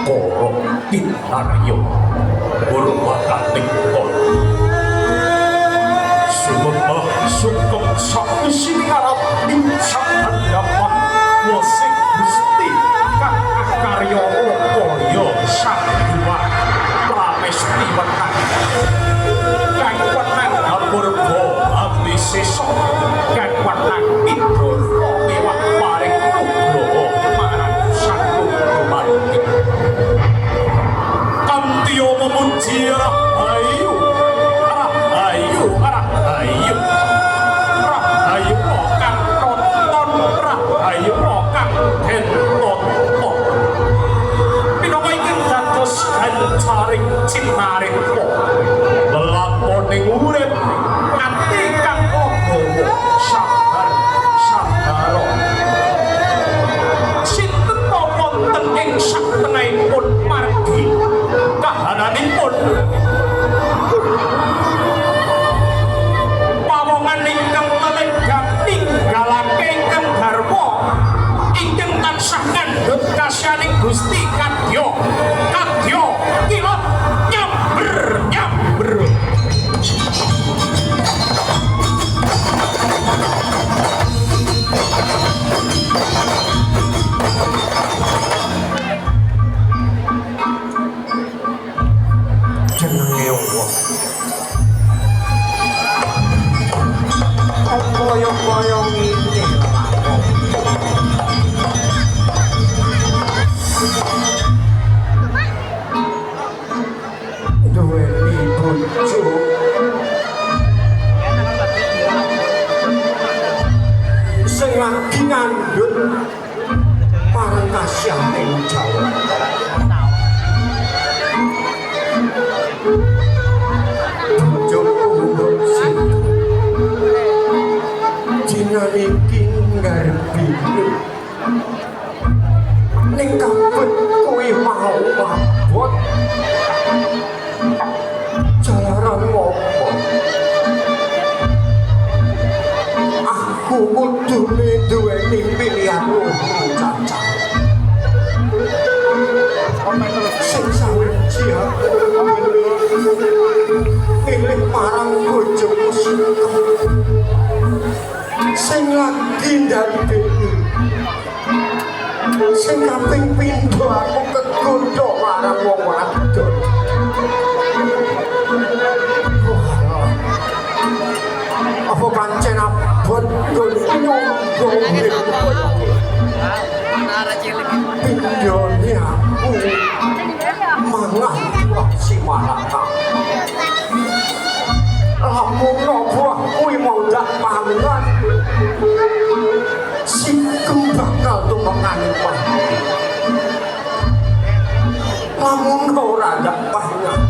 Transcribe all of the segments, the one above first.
Koro Kinaryo Purwakating Kon Sumembah sukeng sak siniarap bincang handapan wasik Gusti kang akarya upaya sadewa pramesti wenang kang wenang hapurba abdi sesa kang wenang indra mewah paring nugraha marang sang Kumati kantiya memuji ayu ayu kang tonton ayu kang tonton pinaka ingkang dados gancaring cinaring lelakoning urip ati kang agawa sabar sinten ta wonten ing satengaipun margi kahananipun pawongan ingkang melenggang ninggalake ingkang garwa ingkang tansah ngandhut kasyaning Gusti kadya kilot nyamber jenenge Allah kaya ngene duweni bojo sing lagi ngandhut parang kasyaning Jawa bojoku sing dina iki ngarepi ning kabeh kuwi mau mabot jalaran ngopo aku kudune duweni pilihan caca sing sawiji pilih marang bojoku sing lagi ndandeni sing kaping pindho aku kegodhok marang wong wadon apa pancen abot nyonggo pindhone aku mangan wah si malaka lamun buah kuwi mau dak pangan si bakal tumengane pati lamun ora dak pangan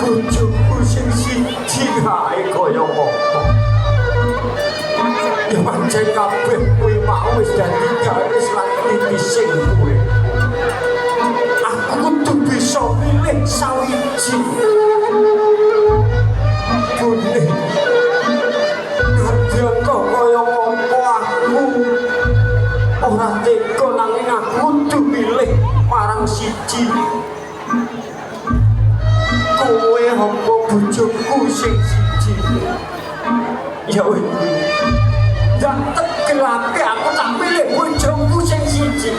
bojoku sing siji ae kaya apa ya pancen kabeh kuwi mau wis dadi garis lan sing kuwi aku kudu bisa milih sawiji bune nadya kok kaya apa aku ora tega nanging aku kudu milih marang siji kowe apa bojoku sing siji ya wis dak tegelake aku tak milih bojoku sing siji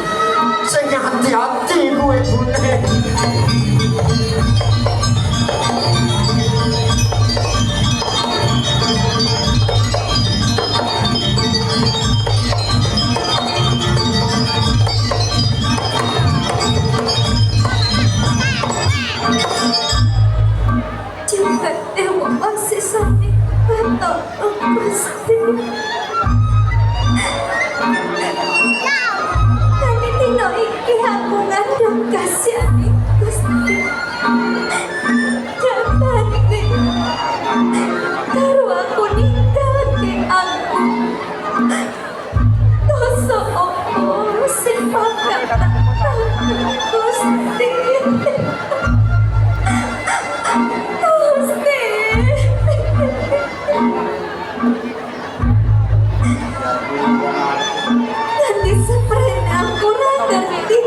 sing hati-hati kowe bune Nanti seperti aku ngerti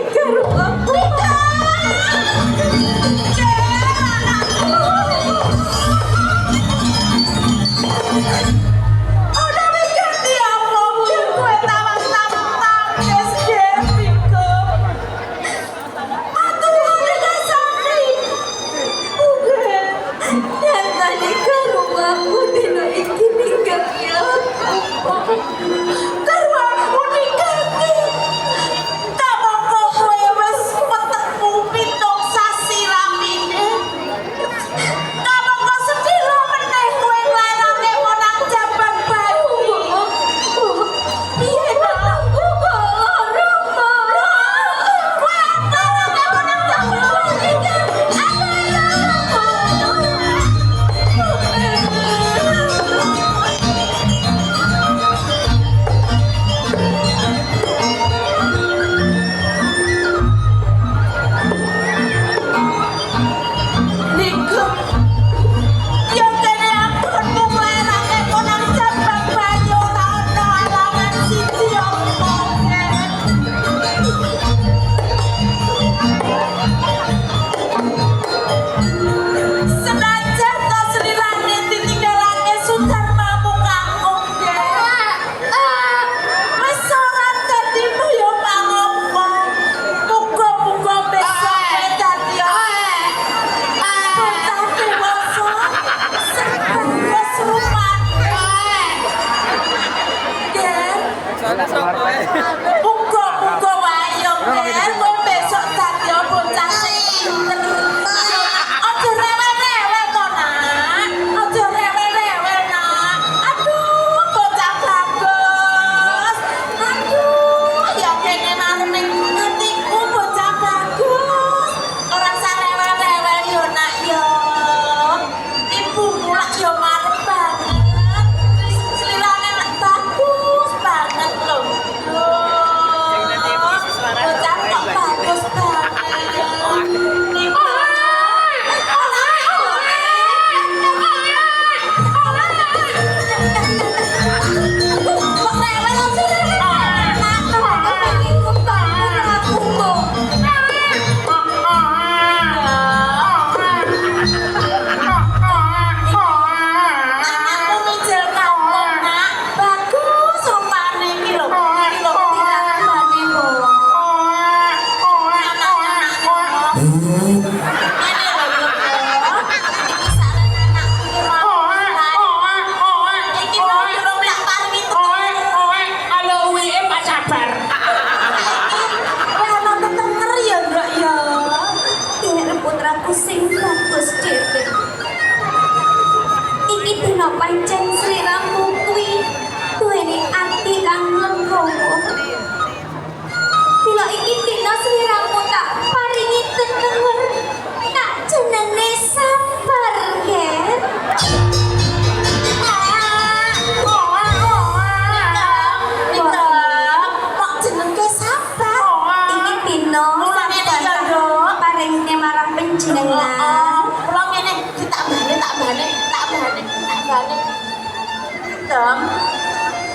Dem,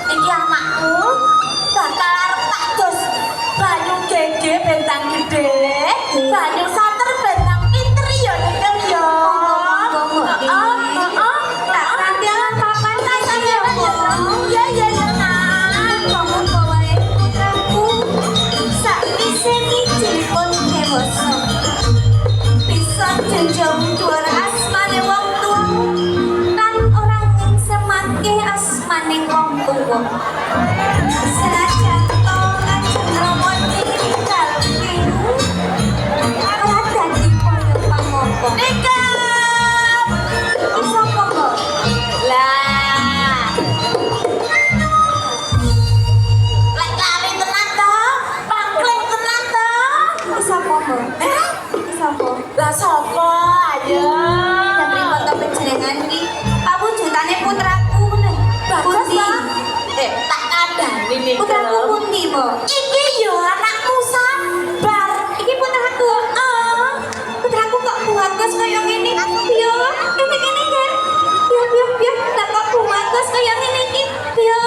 iki anakku bakal arep tak dos banyu gege bentang gede, banyu santer bentang pinter ya Dem ya. Tak rampilan papan ta ya. Ya ya ya nak. Monggo wae putraku. Sak iseni cilipun dewasa. Bisa jenjang dhuwur asmane wong tuwa. Kan orang ing semake asmane wong tuwa. Senajan to ajeng rawon iki dalke. Ora dadi koyo pangopo. Nikah. Iso apa? Lah. Lek lari tenan to, pangkling tenan to. Iso apa? Iso apa? Lah sapa? Ayo. Sampeyan foto panjenengan iki pawujudane putraku meneh. Bagus ta? Tak kandhani nih. Putraku pundi, Mbok? Iki yo anakku Sabar. Iki putraku. Putraku kok bagus kaya ngene. Yo, kene Ger. Yo, tak kok bagus kaya ngene iki. Yo,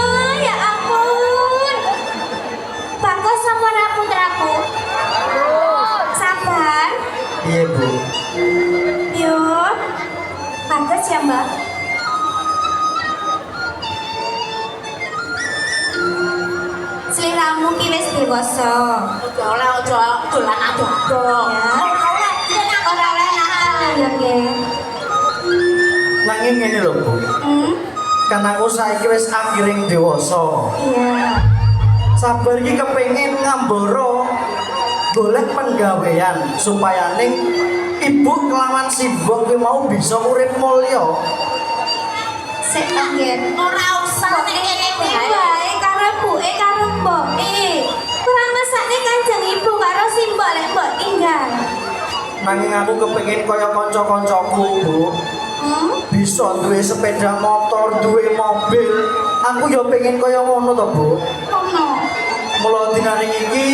ya ampun. Bagus sama putraku. Sabar. Iya, Bu. Yo. Bagus ya, Mbak. Seliramu ki wis dewasa. Ora aja dolan ado-ado. Ora oleh nakal ya, nggih. Nanging ngene lho, Bu. Kan aku saiki wis akhiring dewasa. Iya. Sabar iki kepengin ngambara golek penggawean supaya ning ibu kelawan simbok kuwi mau bisa urip mulya. Sik nggih. Ora usah nek kene wae karo buke karo mboke. Kurang mesake Kanjeng Ibu karo simbok lek mbok tinggal. Nanging aku kepengin kaya kanca-kancaku, Bu. Bisa duwe sepeda motor, duwe mobil. Aku ya pengen kaya ngono to, Bu. Ngono. Mula dinane iki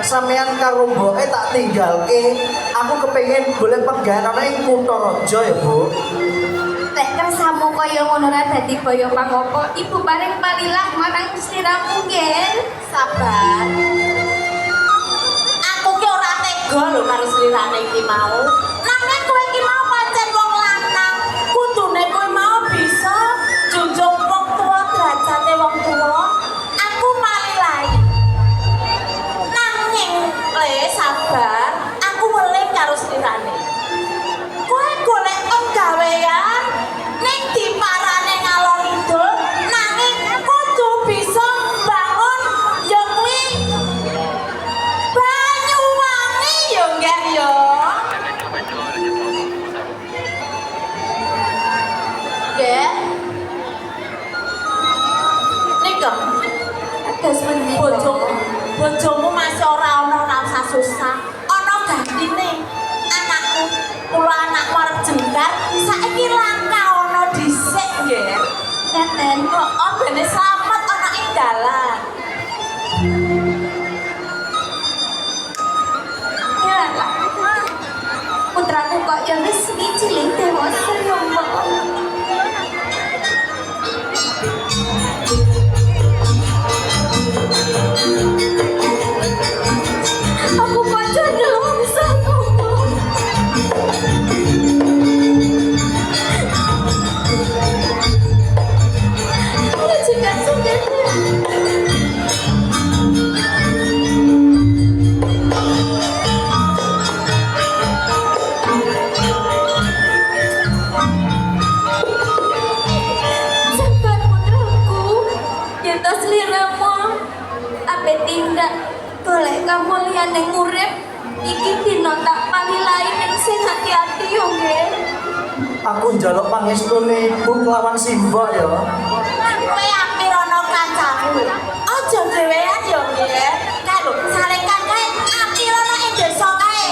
sampean karo mboke tak tinggalke. Aku kepengin golek penggawean ana ing Kutaraja ya, Bu. Lek kersamu kaya ngono ra dadi kaya pangopo, Ibu paring palilah marang sliramu nggih. Sabar. Aku ki ora tega lho karo slirane iki mau. Nanging kowe iki mau pancen wong lanang, kudune kowe mau bisa junjung wong tuwa derajate wong tuwa. Aku malilai. Nanging sabar, aku weling karo slirane. Kowe golek penggawean ning diparane ngalor idul nanging kudu bisa bangun ya kuwi Banyuwangi ya nggih ya. Nggih. Nikem. Terus mendi bojomu masih ora usah susah. Ana gantine. Anakku, kula anakku arep jenggar, saiki langka ana dhisik nggih. Ngeten. Heeh, bene slamet ana ing dalan. Ya lah. Putraku kok ya wis cilik dewasa ya, Mbok. Aku pacar dalam satu. Ya juga. Sabar putraku, yen tas liramu ape tindak golek kamulian ning urip iki dina tak pamilahi ning sing hati-hati yo nggih. Aku njaluk pangestune ibu kelawan simbok ya. Kowe ampir ana kancamu. Aja dhewean yo nggih. Kalau sarekan kae ampir ana ing desa kae.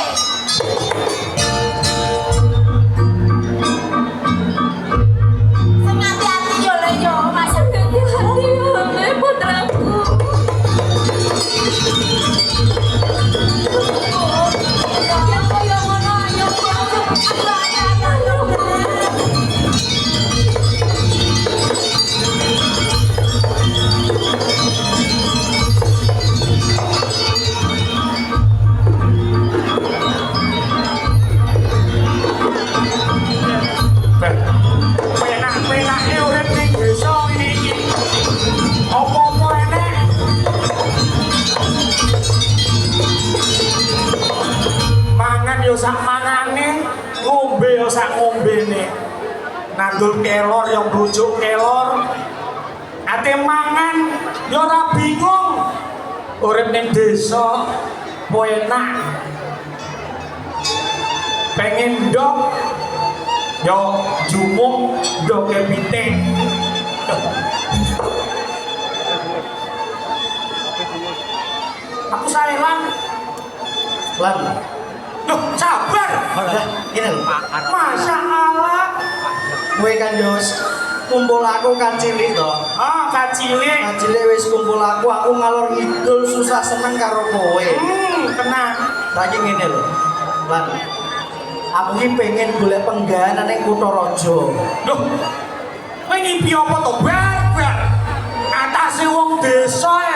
Sing hati-hati yo le yo, Mas. Hati-hati yo le putraku. yo sak mangane, ngombe yo sak ngombene. Nandul kelor yo brujuk kelor. Ate mangan yo ora bingung. Urip ning desa enak. Pengen ndok yo jumuk ndoke pitik. Aku saelan. Lan, Loh, sabar. ini lho. Masya Allah. Kowe kan yo kumpul aku kan cilik to. Ah, kacile. Kan cilik wis kumpul aku ngalor ngidul susah seneng karo kowe. Tenang. Saiki ngene lho. Lan, aku ki pengen golek penggawean ning Kutaraja. Loh, kowe ngimpi apa to, Bar? Atase wong desa